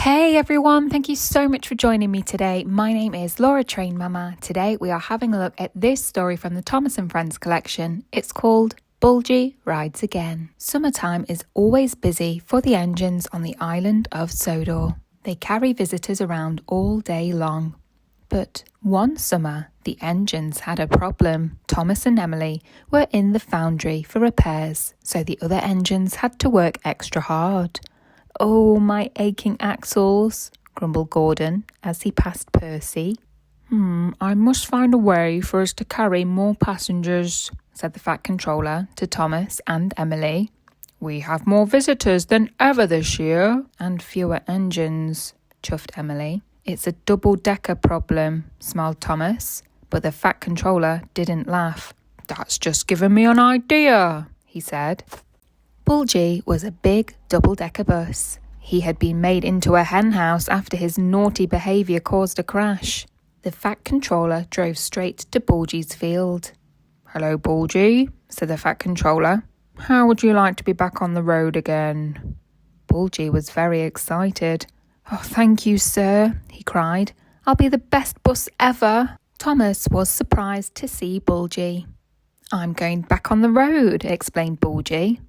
Hey everyone, thank you so much for joining me today. My name is Laura Train Mama. Today we are having a look at this story from the Thomas and Friends collection. It's called Bulgy Rides Again. Summertime is always busy for the engines on the island of Sodor. They carry visitors around all day long. But one summer, the engines had a problem. Thomas and Emily were in the foundry for repairs, so the other engines had to work extra hard. "Oh, my aching axles," grumbled Gordon as he passed Percy. I must find a way for us to carry more passengers," said the Fat Controller to Thomas and Emily. "We have more visitors than ever this year." "And fewer engines," chuffed Emily. "It's a double-decker problem," smiled Thomas, but the Fat Controller didn't laugh. "That's just given me an idea," he said. Bulgy was a big double-decker bus. He had been made into a hen house after his naughty behaviour caused a crash. The Fat Controller drove straight to Bulgy's field. "Hello, Bulgy," said the Fat Controller. "How would you like to be back on the road again?" Bulgy was very excited. "Oh, thank you, sir," he cried. "I'll be the best bus ever." Thomas was surprised to see Bulgy. "I'm going back on the road," explained Bulgy.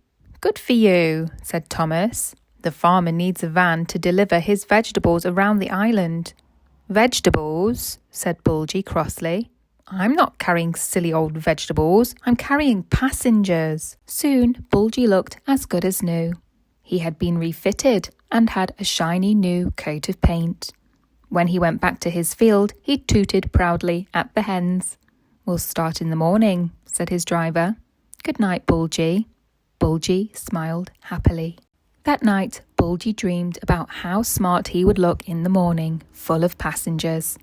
"Good for you," said Thomas. "The farmer needs a van to deliver his vegetables around the island." "Vegetables?" said Bulgy crossly. "I'm not carrying silly old vegetables. I'm carrying passengers." Soon, Bulgy looked as good as new. He had been refitted and had a shiny new coat of paint. When he went back to his field, he tooted proudly at the hens. "We'll start in the morning," said his driver. "Good night, Bulgy." Bulgy smiled happily. That night, Bulgy dreamed about how smart he would look in the morning, full of passengers.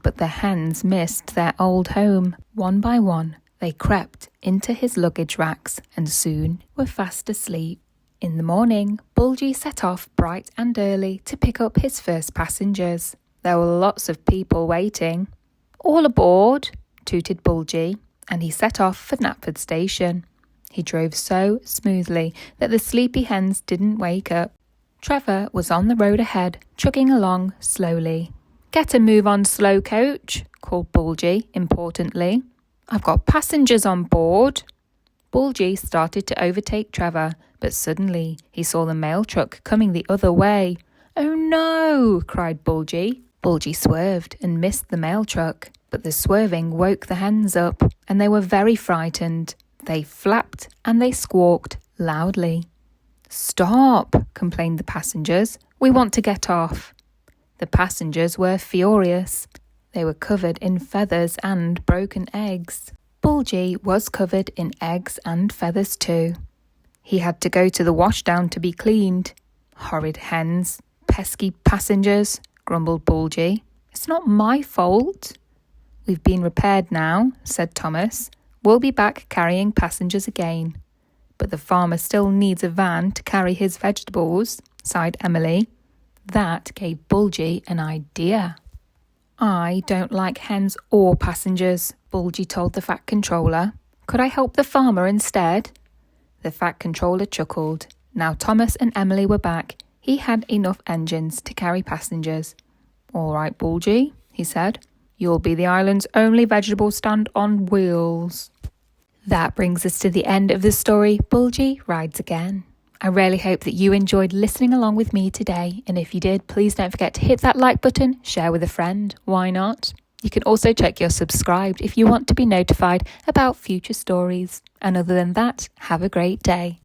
But the hens missed their old home. One by one, they crept into his luggage racks and soon were fast asleep. In the morning, Bulgy set off bright and early to pick up his first passengers. There were lots of people waiting. "All aboard," tooted Bulgy, and he set off for Knapford Station. He drove so smoothly that the sleepy hens didn't wake up. Trevor was on the road ahead, chugging along slowly. "Get a move on, slow coach," called Bulgy importantly. "I've got passengers on board." Bulgy started to overtake Trevor, but suddenly he saw the mail truck coming the other way. "Oh no!" cried Bulgy. Bulgy swerved and missed the mail truck, but the swerving woke the hens up, and they were very frightened. They flapped and they squawked loudly. "Stop!" complained the passengers. "We want to get off." The passengers were furious. They were covered in feathers and broken eggs. Bulgy was covered in eggs and feathers too. He had to go to the washdown to be cleaned. "Horrid hens, pesky passengers," grumbled Bulgy. "It's not my fault." "We've been repaired now," said Thomas. "We'll be back carrying passengers again." "But the farmer still needs a van to carry his vegetables," sighed Emily. That gave Bulgy an idea. "I don't like hens or passengers," Bulgy told the Fat Controller. "Could I help the farmer instead?" The Fat Controller chuckled. Now Thomas and Emily were back. He had enough engines to carry passengers. "All right, Bulgy," he said. "You'll be the island's only vegetable stand on wheels." That brings us to the end of the story, Bulgy Rides Again. I really hope that you enjoyed listening along with me today, and if you did, please don't forget to hit that like button, share with a friend, why not? You can also check you're subscribed if you want to be notified about future stories. And other than that, have a great day.